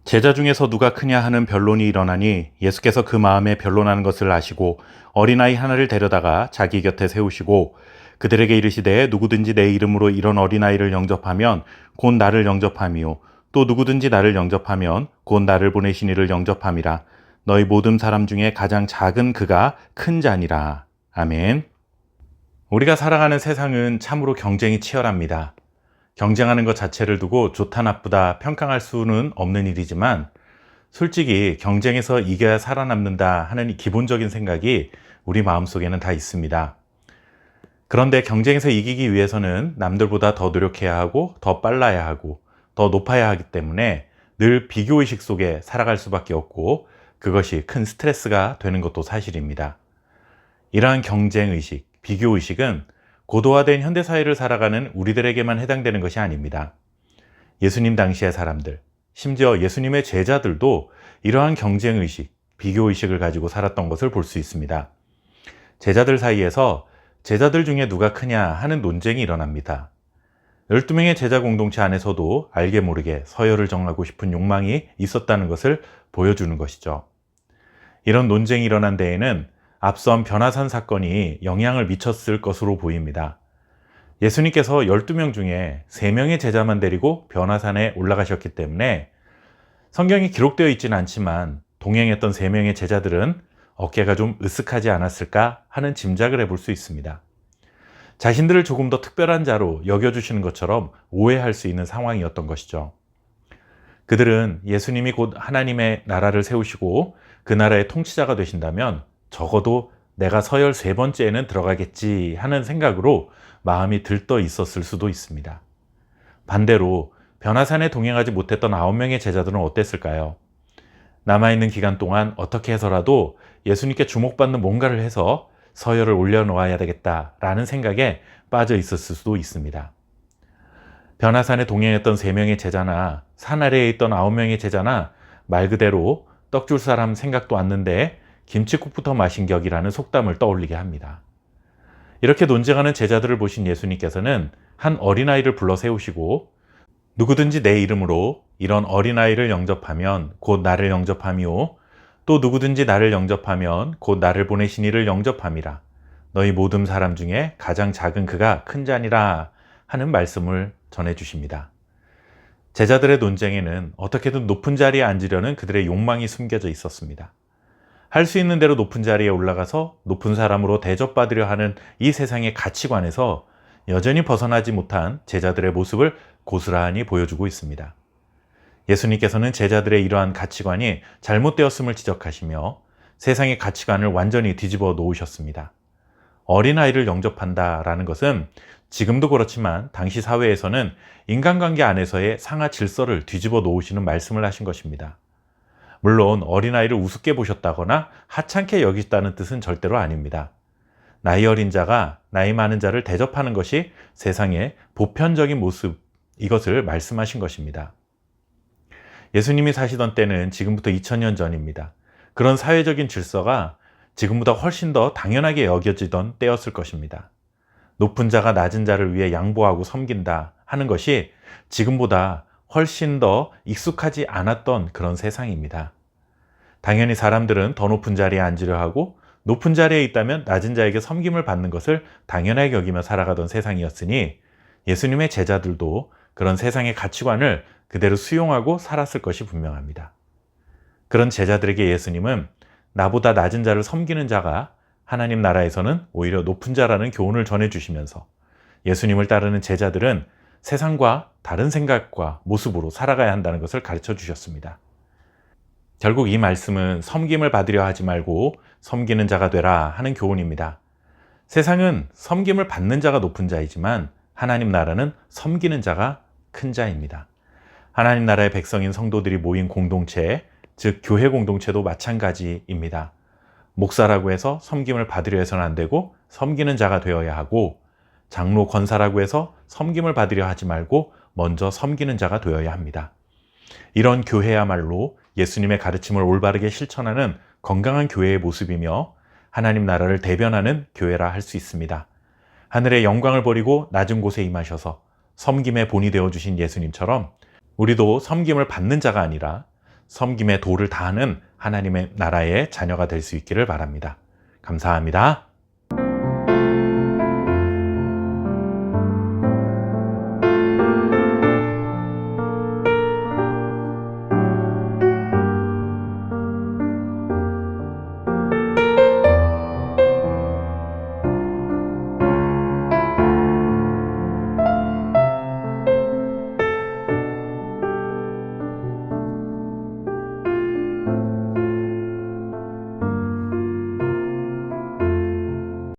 제자 중에서 누가 크냐 하는 변론이 일어나니 예수께서 그 마음에 변론하는 것을 아시고 어린아이 하나를 데려다가 자기 곁에 세우시고 그들에게 이르시되 누구든지 내 이름으로 이런 어린아이를 영접하면 곧 나를 영접함이요 또 누구든지 나를 영접하면 곧 나를 보내신 이를 영접함이라. 너희 모든 사람 중에 가장 작은 그가 큰 자니라. 아멘. 우리가 살아가는 세상은 참으로 경쟁이 치열합니다. 경쟁하는 것 자체를 두고 좋다 나쁘다 평가할 수는 없는 일이지만 솔직히 경쟁에서 이겨야 살아남는다 하는 이 기본적인 생각이 우리 마음속에는 다 있습니다. 그런데 경쟁에서 이기기 위해서는 남들보다 더 노력해야 하고 더 빨라야 하고 더 높아야 하기 때문에 늘 비교의식 속에 살아갈 수밖에 없고 그것이 큰 스트레스가 되는 것도 사실입니다. 이러한 경쟁의식, 비교의식은 고도화된 현대사회를 살아가는 우리들에게만 해당되는 것이 아닙니다. 예수님 당시의 사람들, 심지어 예수님의 제자들도 이러한 경쟁의식, 비교의식을 가지고 살았던 것을 볼 수 있습니다. 제자들 사이에서 제자들 중에 누가 크냐 하는 논쟁이 일어납니다. 12명의 제자 공동체 안에서도 알게 모르게 서열을 정하고 싶은 욕망이 있었다는 것을 보여주는 것이죠. 이런 논쟁이 일어난 데에는 앞선 변화산 사건이 영향을 미쳤을 것으로 보입니다. 예수님께서 12명 중에 3명의 제자만 데리고 변화산에 올라가셨기 때문에 성경에 기록되어 있지는 않지만 동행했던 3명의 제자들은 어깨가 좀 으쓱하지 않았을까 하는 짐작을 해볼 수 있습니다. 자신들을 조금 더 특별한 자로 여겨주시는 것처럼 오해할 수 있는 상황이었던 것이죠. 그들은 예수님이 곧 하나님의 나라를 세우시고 그 나라의 통치자가 되신다면 적어도 내가 서열 3번째에는 들어가겠지 하는 생각으로 마음이 들떠 있었을 수도 있습니다. 반대로 변화산에 동행하지 못했던 9명의 제자들은 어땠을까요? 남아있는 기간 동안 어떻게 해서라도 예수님께 주목받는 뭔가를 해서 서열을 올려놓아야 되겠다라는 생각에 빠져 있었을 수도 있습니다. 변화산에 동행했던 3명의 제자나 산 아래에 있던 9명의 제자나 말 그대로 떡 줄 사람 생각도 않는데 김칫국부터 마신 격이라는 속담을 떠올리게 합니다. 이렇게 논쟁하는 제자들을 보신 예수님께서는 한 어린아이를 불러 세우시고 누구든지 내 이름으로 이런 어린아이를 영접하면 곧 나를 영접함이요 또 누구든지 나를 영접하면 곧 나를 보내신 이를 영접함이라. 너희 모든 사람 중에 가장 작은 그가 큰 자니라 하는 말씀을 전해주십니다. 제자들의 논쟁에는 어떻게든 높은 자리에 앉으려는 그들의 욕망이 숨겨져 있었습니다. 할 수 있는 대로 높은 자리에 올라가서 높은 사람으로 대접받으려 하는 이 세상의 가치관에서 여전히 벗어나지 못한 제자들의 모습을 고스란히 보여주고 있습니다. 예수님께서는 제자들의 이러한 가치관이 잘못되었음을 지적하시며 세상의 가치관을 완전히 뒤집어 놓으셨습니다. 어린아이를 영접한다라는 것은 지금도 그렇지만 당시 사회에서는 인간관계 안에서의 상하 질서를 뒤집어 놓으시는 말씀을 하신 것입니다. 물론 어린아이를 우습게 보셨다거나 하찮게 여기셨다는 뜻은 절대로 아닙니다. 나이 어린 자가 나이 많은 자를 대접하는 것이 세상의 보편적인 모습, 이것을 말씀하신 것입니다. 예수님이 사시던 때는 지금부터 2000년 전입니다. 그런 사회적인 질서가 지금보다 훨씬 더 당연하게 여겨지던 때였을 것입니다. 높은 자가 낮은 자를 위해 양보하고 섬긴다 하는 것이 지금보다 훨씬 더 익숙하지 않았던 그런 세상입니다. 당연히 사람들은 더 높은 자리에 앉으려 하고 높은 자리에 있다면 낮은 자에게 섬김을 받는 것을 당연하게 여기며 살아가던 세상이었으니 예수님의 제자들도 그런 세상의 가치관을 그대로 수용하고 살았을 것이 분명합니다. 그런 제자들에게 예수님은 나보다 낮은 자를 섬기는 자가 하나님 나라에서는 오히려 높은 자라는 교훈을 전해주시면서 예수님을 따르는 제자들은 세상과 다른 생각과 모습으로 살아가야 한다는 것을 가르쳐 주셨습니다. 결국 이 말씀은 섬김을 받으려 하지 말고 섬기는 자가 되라 하는 교훈입니다. 세상은 섬김을 받는 자가 높은 자이지만 하나님 나라는 섬기는 자가 큰 자입니다. 하나님 나라의 백성인 성도들이 모인 공동체, 즉 교회 공동체도 마찬가지입니다. 목사라고 해서 섬김을 받으려 해서는 안 되고 섬기는 자가 되어야 하고, 장로 권사라고 해서 섬김을 받으려 하지 말고 먼저 섬기는 자가 되어야 합니다. 이런 교회야말로 예수님의 가르침을 올바르게 실천하는 건강한 교회의 모습이며 하나님 나라를 대변하는 교회라 할 수 있습니다. 하늘의 영광을 버리고 낮은 곳에 임하셔서 섬김의 본이 되어주신 예수님처럼 우리도 섬김을 받는 자가 아니라 섬김의 도를 다하는 하나님의 나라의 자녀가 될 수 있기를 바랍니다. 감사합니다.